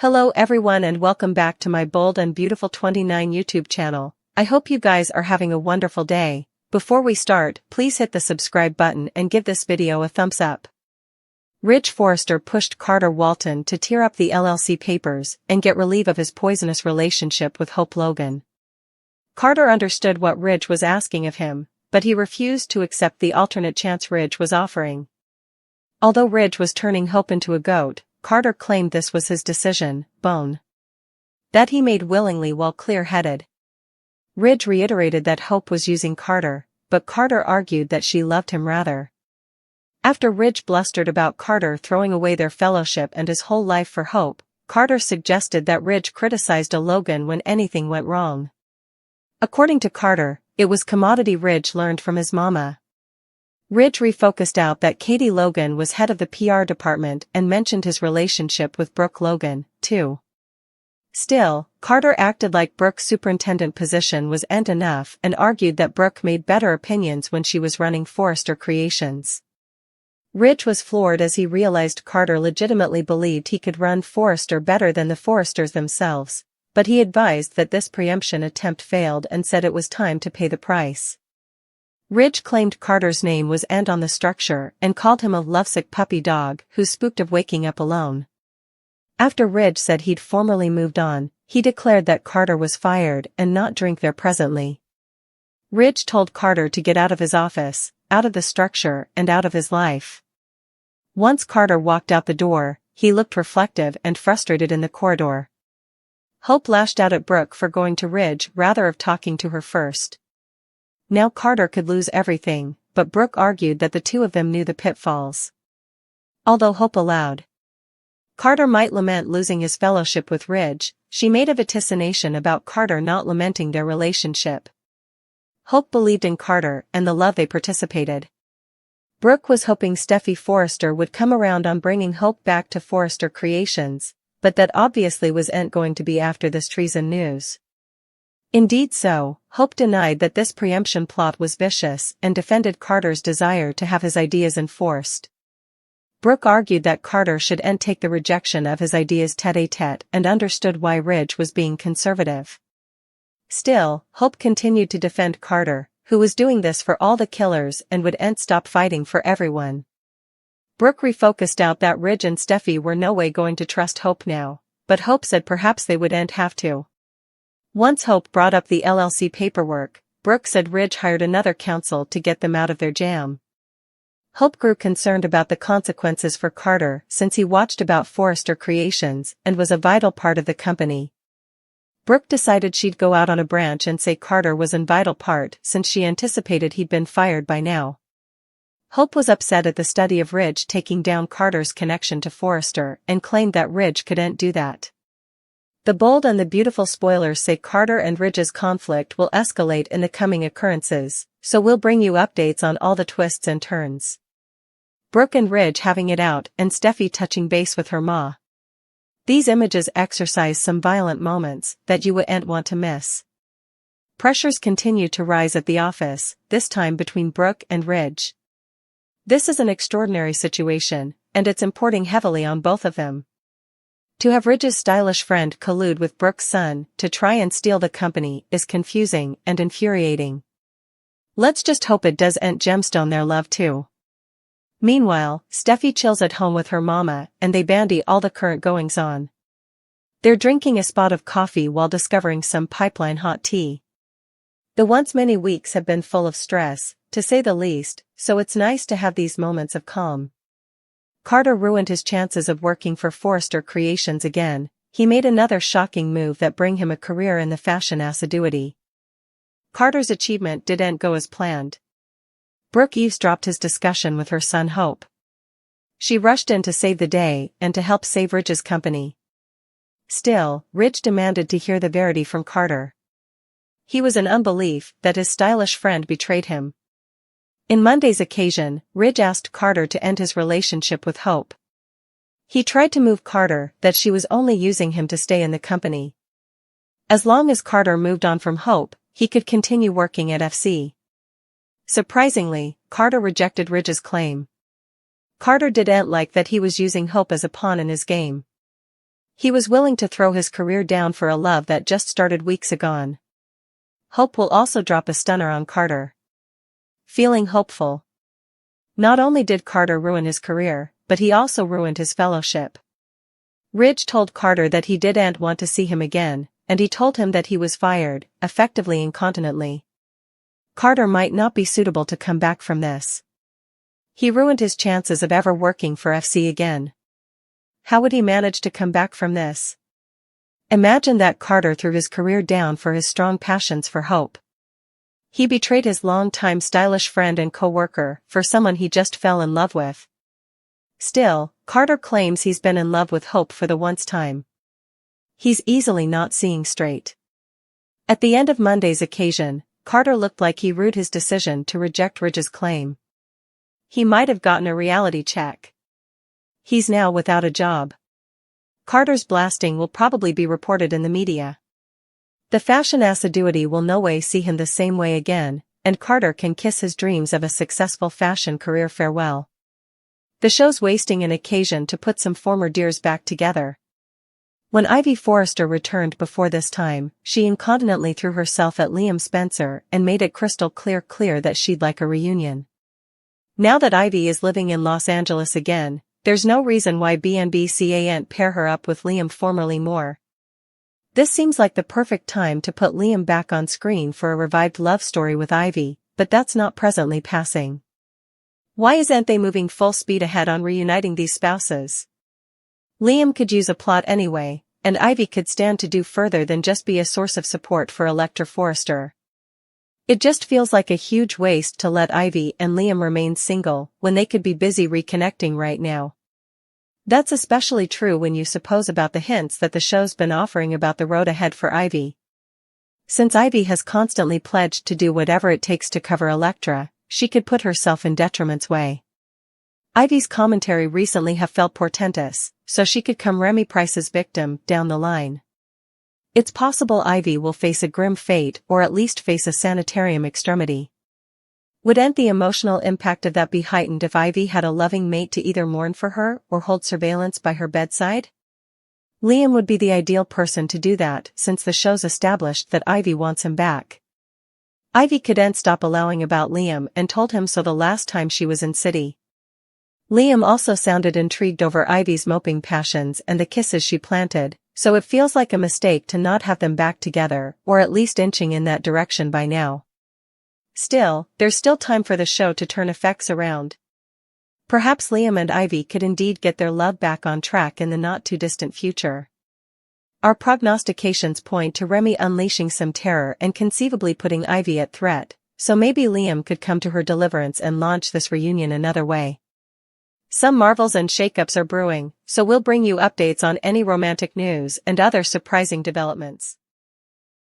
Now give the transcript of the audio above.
Hello everyone and welcome back to my Bold and Beautiful 29 YouTube channel. I hope you guys are having a wonderful day. Before we start, please hit the subscribe button and give this video a thumbs up. Ridge Forrester pushed Carter Walton to tear up the LLC papers and get relief of his poisonous relationship with Hope Logan. Carter understood what Ridge was asking of him, but he refused to accept the alternate chance Ridge was offering. Although Ridge was turning Hope into a goat, Carter claimed this was his decision, that he made willingly while clear-headed. Ridge reiterated that Hope was using Carter, but Carter argued that she loved him rather. After Ridge blustered about Carter throwing away their fellowship and his whole life for Hope, Carter suggested that Ridge criticized Logan when anything went wrong. According to Carter, it was commodity Ridge learned from his mama. Ridge refocused out that Katie Logan was head of the PR department and mentioned his relationship with Brooke Logan, too. Still, Carter acted like Brooke's superintendent position was enough and argued that Brooke made better opinions when she was running Forrester Creations. Ridge was floored as he realized Carter legitimately believed he could run Forrester better than the Forresters themselves, but he advised that this preemption attempt failed and said it was time to pay the price. Ridge claimed Carter's name was on the structure and called him a lovesick puppy dog who spooked of waking up alone. After Ridge said he'd formally moved on, he declared that Carter was fired and not drink there presently. Ridge told Carter to get out of his office, out of the structure and out of his life. Once Carter walked out the door, he looked reflective and frustrated in the corridor. Hope lashed out at Brooke for going to Ridge rather of talking to her first. Now Carter could lose everything, but Brooke argued that the two of them knew the pitfalls. Although Hope allowed Carter might lament losing his fellowship with Ridge, she made a vaticination about Carter not lamenting their relationship. Hope believed in Carter and the love they participated. Brooke was hoping Steffi Forrester would come around on bringing Hope back to Forrester Creations, but that obviously wasn't going to be after this treason news. Indeed so, Hope denied that this preemption plot was vicious and defended Carter's desire to have his ideas enforced. Brooke argued that Carter should take the rejection of his ideas tête-à-tête and understood why Ridge was being conservative. Still, Hope continued to defend Carter, who was doing this for all the killers and would stop fighting for everyone. Brooke refocused out that Ridge and Steffi were no way going to trust Hope now, but Hope said perhaps they would have to. Once Hope brought up the LLC paperwork, Brooke said Ridge hired another counsel to get them out of their jam. Hope grew concerned about the consequences for Carter since he watched about Forrester Creations and was a vital part of the company. Brooke decided she'd go out on a branch and say Carter was a vital part since she anticipated he'd been fired by now. Hope was upset at the study of Ridge taking down Carter's connection to Forrester and claimed that Ridge couldn't do that. The Bold and the Beautiful spoilers say Carter and Ridge's conflict will escalate in the coming occurrences, so we'll bring you updates on all the twists and turns. Brooke and Ridge having it out and Steffi touching base with her ma. These images exercise some violent moments that you wouldn't want to miss. Pressures continue to rise at the office, this time between Brooke and Ridge. This is an extraordinary situation, and it's importing heavily on both of them. To have Ridge's stylish friend collude with Brooke's son to try and steal the company is confusing and infuriating. Let's just hope it doesn't gemstone their love too. Meanwhile, Steffi chills at home with her mama and they bandy all the current goings-on. They're drinking a spot of coffee while discovering some pipeline hot tea. The once many weeks have been full of stress, to say the least, so it's nice to have these moments of calm. Carter ruined his chances of working for Forrester Creations again. He made another shocking move that bring him a career in the fashion assiduity. Carter's achievement didn't go as planned. Brooke eavesdropped his discussion with her son Hope. She rushed in to save the day and to help save Ridge's company. Still, Ridge demanded to hear the verity from Carter. He was in unbelief that his stylish friend betrayed him. In Monday's occasion, Ridge asked Carter to end his relationship with Hope. He tried to move Carter that she was only using him to stay in the company. As long as Carter moved on from Hope, he could continue working at FC. Surprisingly, Carter rejected Ridge's claim. Carter didn't like that he was using Hope as a pawn in his game. He was willing to throw his career down for a love that just started weeks ago. Hope will also drop a stunner on Carter. Feeling hopeful. Not only did Carter ruin his career, but he also ruined his fellowship. Ridge told Carter that he didn't want to see him again, and he told him that he was fired, effectively incontinently. Carter might not be suitable to come back from this. He ruined his chances of ever working for FC again. How would he manage to come back from this? Imagine that Carter threw his career down for his strong passions for Hope. He betrayed his longtime stylish friend and co-worker for someone he just fell in love with. Still, Carter claims he's been in love with Hope for the once time. He's easily not seeing straight. At the end of Monday's occasion, Carter looked like he rued his decision to reject Ridge's claim. He might have gotten a reality check. He's now without a job. Carter's blasting will probably be reported in the media. The fashion assiduity will no way see him the same way again, and Carter can kiss his dreams of a successful fashion career farewell. The show's wasting an occasion to put some former dears back together. When Ivy Forrester returned before this time, she incontinently threw herself at Liam Spencer and made it crystal clear that she'd like a reunion. Now that Ivy is living in Los Angeles again, there's no reason why B&B can't pair her up with Liam formerly more. This seems like the perfect time to put Liam back on screen for a revived love story with Ivy, but that's not presently passing. Why isn't they moving full speed ahead on reuniting these spouses? Liam could use a plot anyway, and Ivy could stand to do further than just be a source of support for Electra Forrester. It just feels like a huge waste to let Ivy and Liam remain single when they could be busy reconnecting right now. That's especially true when you suppose about the hints that the show's been offering about the road ahead for Ivy. Since Ivy has constantly pledged to do whatever it takes to cover Electra, she could put herself in detriment's way. Ivy's commentary recently have felt portentous, so she could come Remy Price's victim down the line. It's possible Ivy will face a grim fate or at least face a sanitarium extremity. Wouldn't the emotional impact of that be heightened if Ivy had a loving mate to either mourn for her or hold surveillance by her bedside? Liam would be the ideal person to do that since the show's established that Ivy wants him back. Ivy couldn't stop allowing about Liam and told him so the last time she was in city. Liam also sounded intrigued over Ivy's moping passions and the kisses she planted, so it feels like a mistake to not have them back together or at least inching in that direction by now. Still, there's still time for the show to turn effects around. Perhaps Liam and Ivy could indeed get their love back on track in the not-too-distant future. Our prognostications point to Remy unleashing some terror and conceivably putting Ivy at threat, so maybe Liam could come to her deliverance and launch this reunion another way. Some marvels and shakeups are brewing, so we'll bring you updates on any romantic news and other surprising developments.